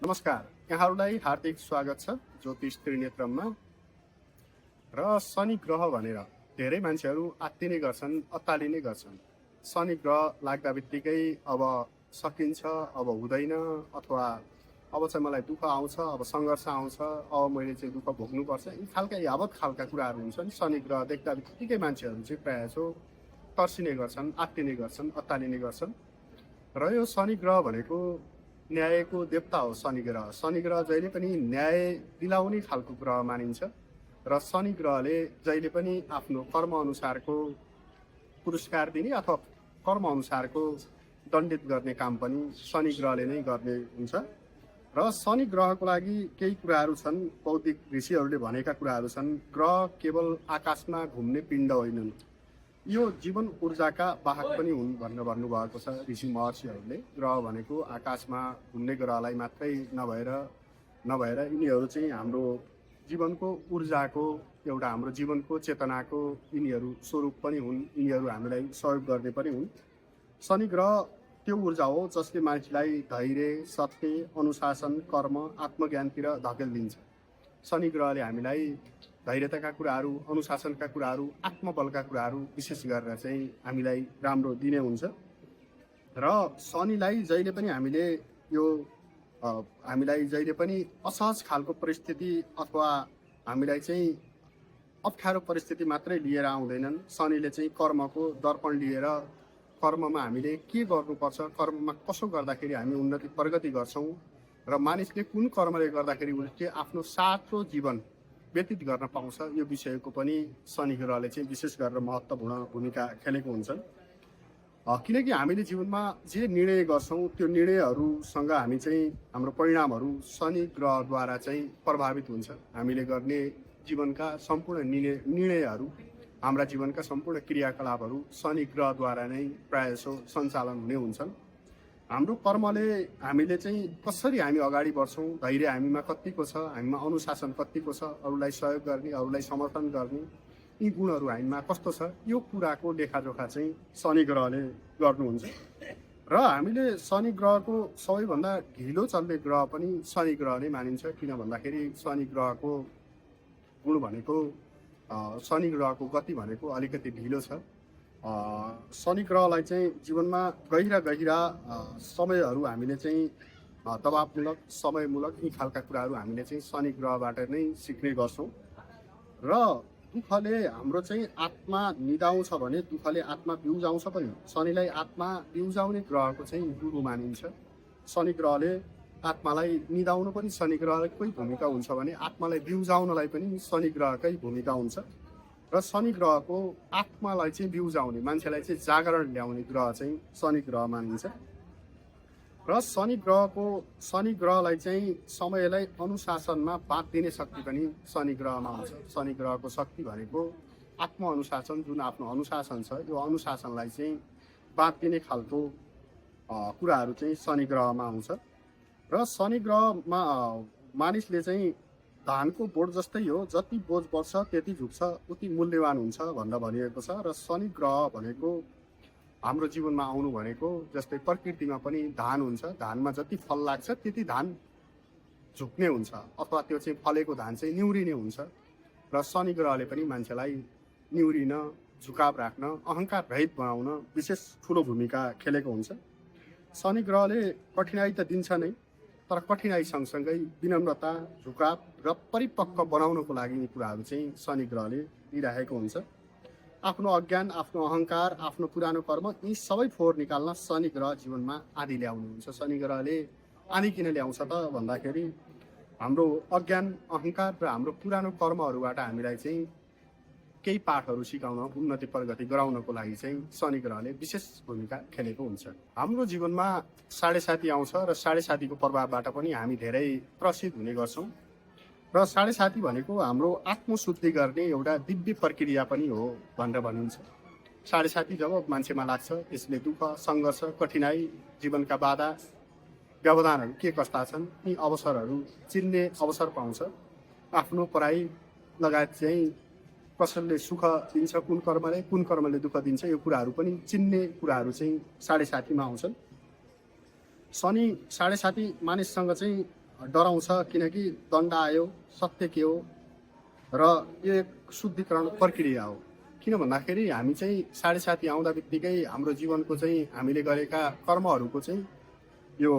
नमस्कार, यहाँहरूलाई हार्दिक स्वागत छ ज्योतिष त्रिनेत्रममा। र शनि ग्रह भनेर धेरै मान्छेहरू आत्तिने गर्छन्, अत्तालिने गर्छन्। शनि ग्रह लाग्दा बित्तिकै अब सकिन्छ, अब हुँदैन, अथवा अब चाहिँ मलाई दुःख आउँछ, अब सङ्घर्ष आउँछ, अब मैले चाहिँ दुःख भोग्नुपर्छ, यी खालका यावत खालका कुराहरू हुन्छन्। शनि ग्रह देख्दा बित्तिकै मान्छेहरू चाहिँ प्रायः जसो तर्सिने गर्छन्, आत्तिने गर्छन्, अत्तालिने गर्छन्। र यो शनि ग्रह भनेको न्यायको देवता हो। शनि ग्रह जहिले पनि न्याय दिलाउने खालको ग्रह मानिन्छ। र शनि ग्रहले जहिले पनि आफ्नो कर्म अनुसारको पुरस्कार दिने अथवा कर्म अनुसारको दण्डित गर्ने काम पनि शनि ग्रहले नै गर्ने हुन्छ। र शनि ग्रहको लागि केही कुराहरू छन्, बौद्धिक ऋषिहरूले भनेका कुराहरू छन्। ग्रह केवल आकाशमा घुम्ने पिण्ड होइनन्, यो जीवन ऊर्जाका वाहक पनि हुन् भनेर भन्नुभएको छ ऋषि महर्षिहरूले। ग्रह भनेको आकाशमा घुम्ने ग्रहलाई मात्रै नभएर यिनीहरू चाहिँ हाम्रो जीवनको ऊर्जाको एउटा हाम्रो जीवनको चेतनाको यिनीहरू स्वरूप पनि हुन्, यिनीहरू हामीलाई सहयोग गर्ने पनि हुन्। शनि ग्रह त्यो ऊर्जा हो जसले मान्छेलाई धैर्य, सत्य, अनुशासन, कर्म, आत्मज्ञानतिर धकेलिदिन्छ। शनि ग्रहले हामीलाई धैर्यताका कुराहरू, अनुशासनका कुराहरू, आत्मबलका कुराहरू विशेष गरेर चाहिँ हामीलाई राम्रो दिने हुन्छ। र शनिलाई जहिले पनि हामीलाई जहिले पनि असहज खालको परिस्थिति अथवा हामीलाई चाहिँ अप्ठ्यारो परिस्थिति मात्रै लिएर आउँदैनन्। शनिले चाहिँ कर्मको दर्पण लिएर कर्ममा हामीले के गर्नुपर्छ, कर्ममा कसो गर्दाखेरि हामी उन्नति प्रगति गर्छौँ र मानिसले कुन कर्मले गर्दाखेरि उसले आफ्नो सातो जीवन व्यतीत गर्न पाउँछ, यो विषयको पनि शनि ग्रहले चाहिँ विशेष गरेर महत्त्वपूर्ण भूमिका खेलेको हुन्छ। किनकि हामीले जीवनमा जे निर्णय गर्छौँ त्यो निर्णयहरूसँग हामी चाहिँ हाम्रो परिणामहरू शनि ग्रहद्वारा चाहिँ प्रभावित हुन्छ। हामीले गर्ने जीवनका सम्पूर्ण निर्णयहरू, हाम्रा जीवनका सम्पूर्ण क्रियाकलापहरू शनि ग्रहद्वारा नै प्रायः जसो सञ्चालन हुने हुन्छन्। हाम्रो कर्मले हामीले चाहिँ कसरी हामी अगाडि बढ्छौँ, धैर्य हामीमा कतिको छ, हामीमा अनुशासन कतिको छ, अरूलाई सहयोग गर्ने, अरूलाई समर्थन गर्ने, यी गुणहरू हामीमा कस्तो छ, यो कुराको लेखाजोखा चाहिँ शनि ग्रहले गर्नुहुन्छ। र हामीले शनि ग्रहको सबैभन्दा ढिलो चल्ने ग्रह पनि शनि ग्रह नै मानिन्छ। किन भन्दाखेरि शनि ग्रहको गुण भनेको, शनि ग्रहको गति भनेको अलिकति ढिलो छ। शनि ग्रहलाई चाहिँ जीवनमा गहिरा समयहरू हामीले चाहिँ दबावमूलक, समयमूलक यी खालका कुराहरू हामीले चाहिँ शनि ग्रहबाट नै सिक्ने गर्छौँ। र दुःखले हाम्रो चाहिँ आत्मा निदाउँछ भने दुःखले आत्मा बिउजाउँछ पनि। शनिलाई आत्मा बिउजाउने ग्रहको चाहिँ गुरु मानिन्छ। शनि ग्रहले आत्मालाई निदाउनु पनि शनि ग्रहकै भूमिका हुन्छ भने आत्मालाई बिउजाउनलाई पनि शनि ग्रहकै भूमिका हुन्छ। र शनि ग्रहको आत्मालाई चाहिँ बिउजाउने, मान्छेलाई चाहिँ जागरण ल्याउने ग्रह चाहिँ शनि ग्रह मानिन्छ। र शनि ग्रहलाई चाहिँ समयलाई अनुशासनमा बाँधिदिने शक्ति पनि शनि ग्रहमा हुन्छ। शनि ग्रहको शक्ति भनेको आत्मअनुशासन, जुन आफ्नो अनुशासन छ, यो अनुशासनलाई चाहिँ बाँधिदिने खालको कुराहरू चाहिँ शनि ग्रहमा आउँछ। र शनि ग्रहमा मानिसले चाहिँ धानको बोझ जस्तै हो, जति बोझ बढ्छ त्यति झुक्छ, उति मूल्यवान हुन्छ भनेर भनिएको छ। र शनि ग्रह भनेको हाम्रो जीवनमा आउनु भनेको जस्तै प्रकृतिमा पनि धान हुन्छ, धानमा जति फल लाग्छ त्यति धान झुक्ने हुन्छ अथवा त्यो चाहिँ फलेको धान चाहिँ निहुरिने हुन्छ। र शनि ग्रहले पनि मान्छेलाई निहुरिन, झुकाव राख्न, अहङ्कार रहित बनाउन विशेष ठुलो भूमिका खेलेको हुन्छ। शनि ग्रहले कठिनाइ त दिन्छ नै, तर कठिनाइ सँगसँगै विनम्रता, झुकाव र परिपक्व बनाउनको लागि यी कुराहरू चाहिँ शनि ग्रहले दिइरहेको हुन्छ। आफ्नो अज्ञान, आफ्नो अहङ्कार, आफ्नो पुरानो कर्म, यी सबै फोहोर निकाल्न शनि ग्रह जीवनमा आदि ल्याउनुहुन्छ। शनि ग्रहले आदि किन ल्याउँछ त भन्दाखेरि हाम्रो अज्ञान, अहङ्कार र हाम्रो पुरानो कर्महरूबाट हामीलाई चाहिँ केही पाठहरू सिकाउन, उन्नति प्रगति गराउनको लागि चाहिँ शनि ग्रहले विशेष भूमिका खेलेको हुन्छ। हाम्रो जीवनमा साढे साती आउँछ र साढे सातीको प्रभावबाट पनि हामी धेरै त्रसित हुने गर्छौँ। र साढे साती भनेको हाम्रो आत्मशुद्धि गर्ने एउटा दिव्य प्रक्रिया पनि हो भनेर भनिन्छ। साढे साती जब मान्छेमा लाग्छ त्यसले दुःख, सङ्घर्ष, कठिनाइ, जीवनका बाधा, व्यवधानहरू के कस्ता छन् यी अवसरहरू चिन्ने अवसर पाउँछ। आफ्नो पढाइ लगायत चाहिँ कसैले सुख दिन्छ, कुन कर्मले दुःख दिन्छ, यो कुराहरू पनि चिन्ने कुराहरू चाहिँ साढे सातीमा आउँछन्। शनि साढे साती मानिससँग चाहिँ डराउँछ, किनकि दण्ड आयो, सत्य के हो र यो एक शुद्धिकरण प्रक्रिया हो। किन भन्दाखेरि हामी चाहिँ 7.5 आउँदा बित्तिकै हाम्रो जीवनको चाहिँ हामीले गरेका कर्महरूको चाहिँ यो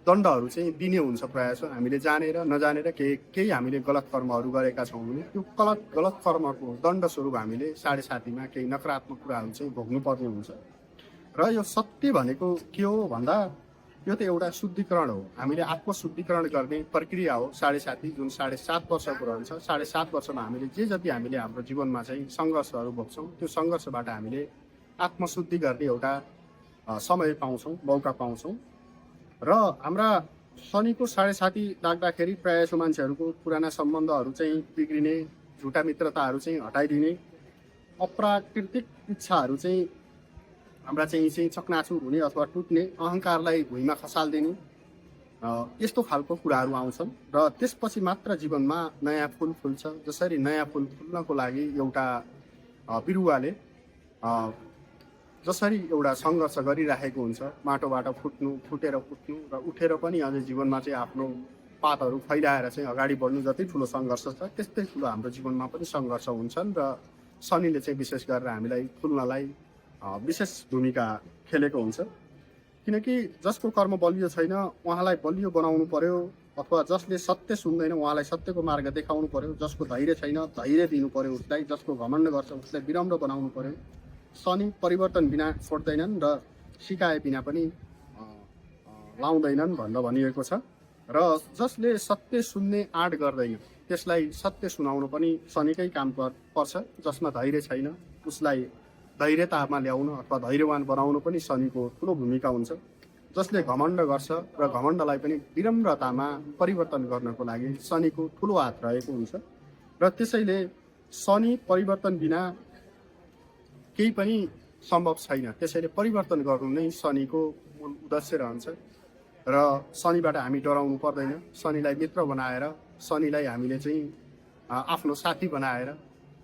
दण्डहरू चाहिँ दिने हुन्छ प्रायः जसो। हामीले जानेर नजानेर केही हामीले गलत कर्महरू गरेका छौँ भने त्यो गलत कर्मको दण्ड स्वरूप हामीले 7.5 केही नकारात्मक कुराहरू चाहिँ भोग्नुपर्ने हुन्छ। र यो सत्य भनेको के हो भन्दा यो त एउटा शुद्धिकरण हो। हामीले आत्मशुद्धिकरण गर्ने प्रक्रिया हो 7.5, जुन 7.5 वर्षको रहन्छ। 7.5 वर्षमा हामीले जे जति हामीले हाम्रो जीवनमा चाहिँ सङ्घर्षहरू भोग्छौँ, त्यो सङ्घर्षबाट हामीले आत्मशुद्धि गर्ने एउटा समय पाउँछौँ, मौका पाउँछौँ। र हाम्रा शनिको 7.5 लाग्दाखेरि प्रायः जसो मान्छेहरूको पुराना सम्बन्धहरू चाहिँ बिग्रिने, झुटा मित्रताहरू चाहिँ हटाइदिने, अप्राकृतिक इच्छाहरू चाहिँ हाम्रा चाहिँ चकनाचुर हुने अथवा टुट्ने, अहङ्कारलाई भुइँमा खसालिदिने, यस्तो खालको कुराहरू आउँछन्। र त्यसपछि मात्र जीवनमा नयाँ फुल फुल्छ। जसरी नयाँ फुल फुल्नको लागि एउटा बिरुवाले जसरी एउटा सङ्घर्ष गरिराखेको हुन्छ, माटोबाट फुटेर फुट्नु र उठेर पनि अझै जीवनमा चाहिँ आफ्नो पातहरू फैलाएर चाहिँ अगाडि बढ्नु जति ठुलो सङ्घर्ष छ, त्यस्तै ठुलो हाम्रो जीवनमा पनि सङ्घर्ष हुन्छन्। र शनिले चाहिँ विशेष गरेर हामीलाई फुल्नलाई विशेष भूमिका खेलेको हुन्छ। किनकि जसको कर्म बलियो छैन उहाँलाई बलियो बनाउनु पर्यो, अथवा जसले सत्य सुन्दैन उहाँलाई सत्यको मार्ग देखाउनु पर्यो। जसको धैर्य छैन धैर्य दिनु पर्यो उसलाई, जसको घमण्ड गर्छ उसलाई विनम्र बनाउनु पर्यो। शनि परिवर्तन बिना छोड्दैनन् र सिकाए बिना पनि लाउँदैनन् भनेर भनिएको छ। र जसले सत्य सुन्ने आँट गर्दैन त्यसलाई सत्य सुनाउनु पनि शनिकै काम पर्छ। जसमा धैर्य छैन उसलाई धैर्यतामा ल्याउन अथवा धैर्यवान बनाउनु पनि शनिको ठुलो भूमिका हुन्छ। जसले घमण्ड गर्छ र घमण्डलाई पनि विनम्रतामा परिवर्तन गर्नको लागि शनिको ठुलो हात रहेको हुन्छ। र त्यसैले शनि परिवर्तन बिना केही पनि सम्भव छैन। त्यसैले परिवर्तन गर्नु नै शनिको मूल उद्देश्य रहन्छ। र शनिबाट हामी डराउनु पर्दैन। शनिलाई मित्र बनाएर, शनिलाई हामीले चाहिँ आफ्नो साथी बनाएर,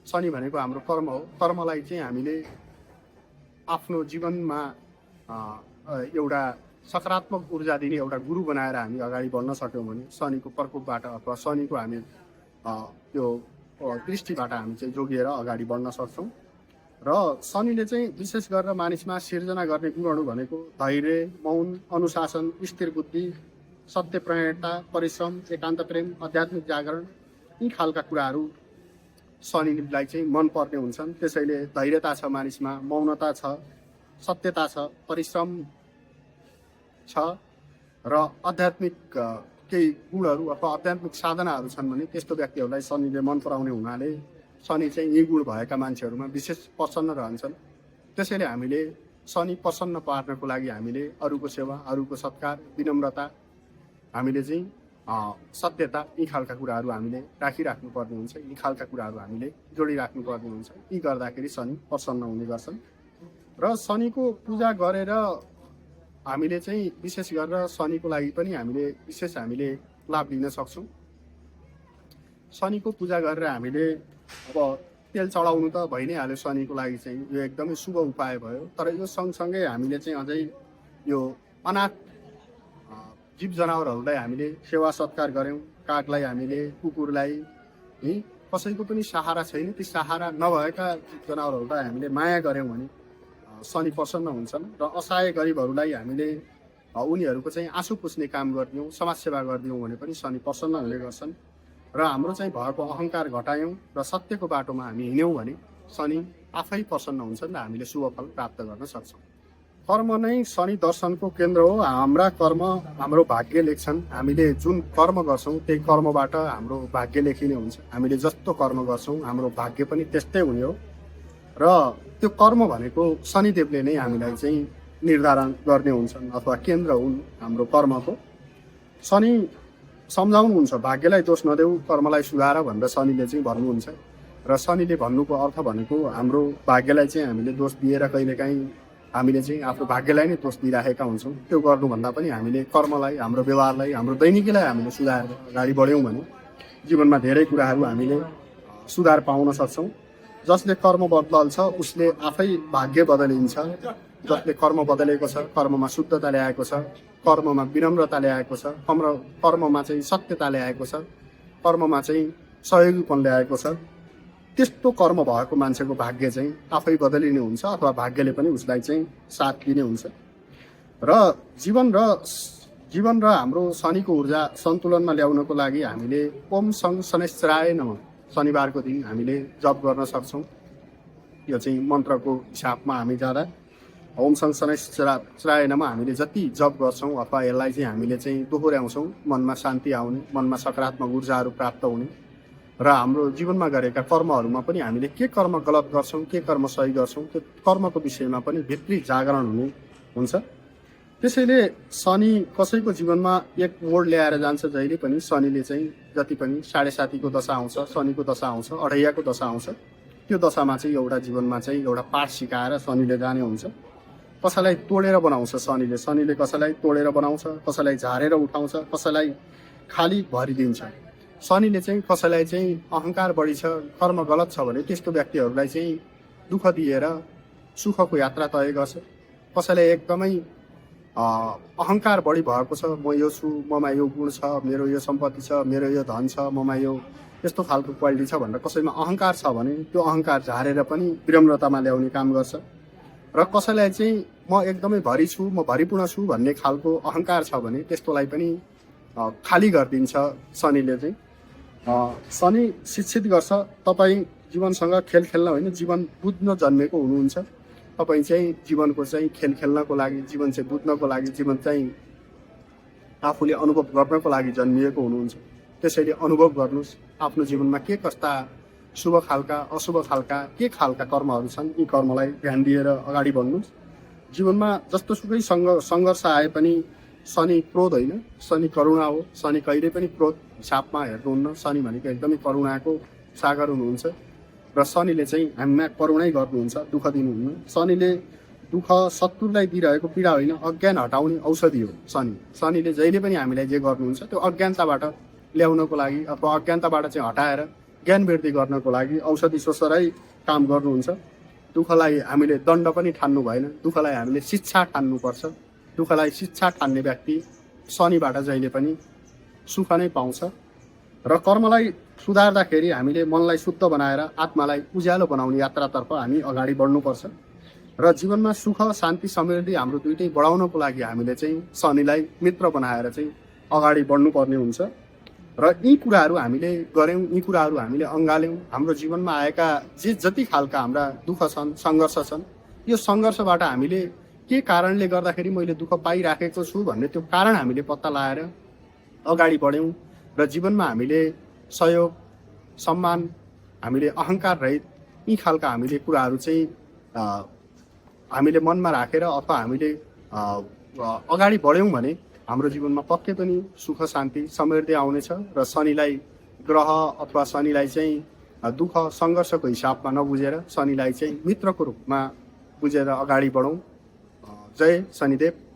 शनि भनेको हाम्रो कर्म हो, कर्मलाई चाहिँ हामीले आफ्नो जीवनमा एउटा सकारात्मक ऊर्जा दिने एउटा गुरु बनाएर हामी अगाडि बढ्न सक्यौँ भने शनिको प्रकोपबाट अथवा शनिको हामी त्यो दृष्टिबाट हामी चाहिँ जोगिएर अगाडि बढ्न सक्छौँ। र शनिले चाहिँ विशेष गरेर मानिसमा सिर्जना गर्ने गुणहरू भनेको धैर्य, मौन, अनुशासन, स्थिर बुद्धि, सत्यप्रयणता, परिश्रम, एकान्त प्रेम, आध्यात्मिक जागरण, यी खालका कुराहरू शनिलाई चाहिँ मनपर्ने हुन्छन्। त्यसैले धैर्यता छ मानिसमा, मौनता छ, सत्यता छ, परिश्रम छ र आध्यात्मिक केही गुणहरू अथवा आध्यात्मिक साधनाहरू छन् भने त्यस्तो व्यक्तिहरूलाई शनिले मन पराउने हुनाले शनि चाहिँ यी गुण भएका मान्छेहरूमा विशेष प्रसन्न रहन्छन्। त्यसैले हामीले शनि प्रसन्न पार्नको लागि हामीले अरूको सेवा, अरूको सत्कार, विनम्रता, हामीले चाहिँ सत्यता, यी खालका कुराहरू हामीले राखिराख्नु पर्ने हुन्छ। यी खालका कुराहरू हामीले जोडिराख्नु पर्ने हुन्छ। यी गर्दाखेरि शनि प्रसन्न हुने गर्छन्। र शनिको पूजा गरेर हामीले चाहिँ विशेष गरेर शनिको लागि पनि हामीले लाभ लिन सक्छौँ। शनिको पूजा गरेर हामीले अब तेल चढाउनु त भइ नै हाल्यो शनिको लागि चाहिँ, यो एकदमै शुभ उपाय भयो। तर यो सँगसँगै हामीले चाहिँ अझै यो अनाथ जीव जनावरहरूलाई हामीले सेवा सत्कार गऱ्यौँ। कागलाई हामीले, कुकुरलाई, कसैको पनि सहारा छैन, ती सहारा नभएका जीव जनावरहरूलाई हामीले माया गऱ्यौँ भने शनि प्रसन्न हुन्छन्। र असहाय गरिबहरूलाई हामीले उनीहरूको चाहिँ आँसु पुस्ने काम गरिदियौँ, समाजसेवा गरिदियौँ भने पनि शनि प्रसन्न हुने गर्छन्। र हाम्रो चाहिँ भएको अहङ्कार घटायौँ र सत्यको बाटोमा हामी हिँड्यौँ भने शनि आफै प्रसन्न हुन्छन् र हामीले शुभ फल प्राप्त गर्न सक्छौँ। कर्म नै शनि दर्शनको केन्द्र हो। हाम्रा कर्म हाम्रो भाग्य लेख्छन्। हामीले जुन कर्म गर्छौँ त्यही कर्मबाट हाम्रो भाग्य लेखिने हुन्छ। हामीले जस्तो कर्म गर्छौँ हाम्रो भाग्य पनि त्यस्तै हुने हो। र त्यो कर्म भनेको शनिदेवले नै हामीलाई चाहिँ निर्धारण गर्ने हुन्छन् अथवा केन्द्र हुन् हाम्रो कर्मको। शनि सम्झाउनुहुन्छ, भाग्यलाई दोष नदेऊ, कर्मलाई सुधार भनेर शनिले चाहिँ भन्नुहुन्छ। र शनिले भन्नुको अर्थ भनेको हाम्रो भाग्यलाई चाहिँ हामीले दोष दिएर कहिलेकाहीँ हामीले चाहिँ आफ्नो भाग्यलाई नै दोष दिइराखेका हुन्छौँ। त्यो गर्नुभन्दा पनि हामीले कर्मलाई, हाम्रो व्यवहारलाई, हाम्रो दैनिकीलाई हामीले सुधारेर अगाडि बढ्यौँ भने जीवनमा धेरै कुराहरू हामीले सुधार पाउन सक्छौँ। जसले कर्म बदल्छ उसले आफै भाग्य बदलिन्छ। जसले कर्म बदलेको छ, कर्ममा शुद्धता ल्याएको छ, कर्ममा विनम्रता ल्याएको छ, कर्ममा चाहिँ सत्यता ल्याएको छ, कर्ममा चाहिँ सहयोगीपन ल्याएको छ, त्यस्तो कर्म भएको मान्छेको भाग्य चाहिँ आफै बदलिने हुन्छ अथवा भाग्यले पनि उसलाई चाहिँ साथ दिने हुन्छ। र जीवन र हाम्रो शनिको ऊर्जा सन्तुलनमा ल्याउनको लागि हामीले ओम सङ शनैश्चराय नमः शनिबारको दिन हामीले जप गर्न सक्छौँ। यो चाहिँ मन्त्रको हिसाबमा हामी जाँदा ओम सङ शनैश्चराय नमः हामीले जति जप गर्छौँ अथवा यसलाई चाहिँ हामीले चाहिँ दोहोऱ्याउँछौँ, मनमा शान्ति आउने, मनमा सकारात्मक ऊर्जाहरू प्राप्त हुने र हाम्रो जीवनमा गरेका कर्महरूमा पनि हामीले के कर्म गलत गर्छौँ, के कर्म सही गर्छौँ, त्यो कर्मको विषयमा पनि भित्री जागरण हुने हुन्छ। त्यसैले शनि कसैको जीवनमा एक मोड ल्याएर जान्छ। जहिले पनि शनिले चाहिँ जति पनि 7.5को दशा आउँछ, शनिको दशा आउँछ, अढैयाको दशा आउँछ, त्यो दशामा चाहिँ एउटा जीवनमा चाहिँ एउटा पाठ सिकाएर शनिले जाने हुन्छ। कसैलाई तोडेर बनाउँछ शनिले कसैलाई तोडेर बनाउँछ, कसैलाई झारेर उठाउँछ, कसैलाई खाली भरिदिन्छ। शनिले चाहिँ कसैलाई चाहिँ अहङ्कार बढी छ, कर्म गलत छ भने त्यस्तो व्यक्तिहरूलाई चाहिँ दुःख दिएर सुखको यात्रा तय गर्छ। कसैलाई एकदमै अहङ्कार बढी भएको छ, म यो छु, ममा यो गुण छ, मेरो यो सम्पत्ति छ, मेरो यो धन छ, ममा यो यस्तो खालको क्वालिटी छ भनेर कसैमा अहङ्कार छ भने त्यो अहङ्कार झारेर पनि विनम्रतामा ल्याउने काम गर्छ। र कसैलाई चाहिँ म एकदमै भरि छु, म भरिपूर्ण छु भन्ने खालको अहङ्कार छ भने त्यस्तोलाई पनि खाली गरिदिन्छ शनिले चाहिँ। शनि शिक्षित गर्छ तपाईँ जीवनसँग खेल खेल्न होइन, जीवन बुझ्न जन्मेको हुनुहुन्छ। तपाईँ चाहिँ जीवनको चाहिँ खेल खेल्नको लागि, जीवन चाहिँ बुझ्नको लागि, जीवन चाहिँ आफूले अनुभव गर्नको लागि जन्मिएको हुनुहुन्छ। त्यसैले अनुभव गर्नुहोस् आफ्नो जीवनमा के कस्ता शुभ खालका अशुभ खालका के खालका कर्महरू छन्, यी कर्मलाई ध्यान दिएर अगाडि बढ्नुहोस्। जीवनमा जस्तोसुकै सङ्घर्ष आए पनि शनि क्रोध होइन, शनि करुणा हो। शनि कहिले पनि क्रोध हिसाबमा हेर्नुहुन्न। शनि भनेको एकदमै करुणाको सागर हुनुहुन्छ र शनिले चाहिँ हामीमा करुणै गर्नुहुन्छ, दुःख दिनुहुन्न। शनिले दुःख शत्रुलाई दिइरहेको पीडा होइन, अज्ञान हटाउने औषधि हो शनिले जहिले पनि हामीलाई जे गर्नुहुन्छ त्यो अज्ञानताबाट ल्याउनको लागि अथवा अज्ञानताबाट चाहिँ हटाएर ज्ञान वृद्धि गर्नको लागि औषधि स्वस्वरै काम गर्नुहुन्छ। दुःखलाई हामीले दण्ड पनि ठान्नु भएन, दुःखलाई हामीले शिक्षा ठान्नुपर्छ। दुःखलाई शिक्षा ठान्ने व्यक्ति शनिबाट जहिले पनि सुख नै पाउँछ। र कर्मलाई सुधार्दाखेरि हामीले मनलाई शुद्ध बनाएर आत्मालाई उज्यालो बनाउने यात्रातर्फ हामी अगाडि बढ्नुपर्छ। र जीवनमा सुख शान्ति समृद्धि हाम्रो दुइटै बढाउनको लागि हामीले चाहिँ शनिलाई मित्र बनाएर चाहिँ अगाडि बढ्नुपर्ने हुन्छ। र यी कुराहरू हामीले गऱ्यौँ, यी कुराहरू हामीले अँगाल्यौँ, हाम्रो जीवनमा आएका जति खालका हाम्रा दुःख छन्, सङ्घर्ष छन्, यो सङ्घर्षबाट हामीले के कारणले गर्दाखेरि मैले दुःख पाइराखेको छु भन्ने त्यो कारण हामीले पत्ता लगाएर अगाडि बढ्यौँ र जीवनमा हामीले सहयोग, सम्मान, हामीले अहङ्कार रहित यी खालका हामीले कुराहरू चाहिँ हामीले मनमा राखेर अथवा हामीले अगाडि बढ्यौँ भने हाम्रो जीवनमा पक्कै पनि सुख शान्ति समृद्धि आउनेछ। र शनिलाई ग्रह अथवा शनिलाई चाहिँ दुःख सङ्घर्षको हिसाबमा नबुझेर शनिलाई चाहिँ मित्रको रूपमा बुझेर अगाडि बढौँ। जय शनिदेव।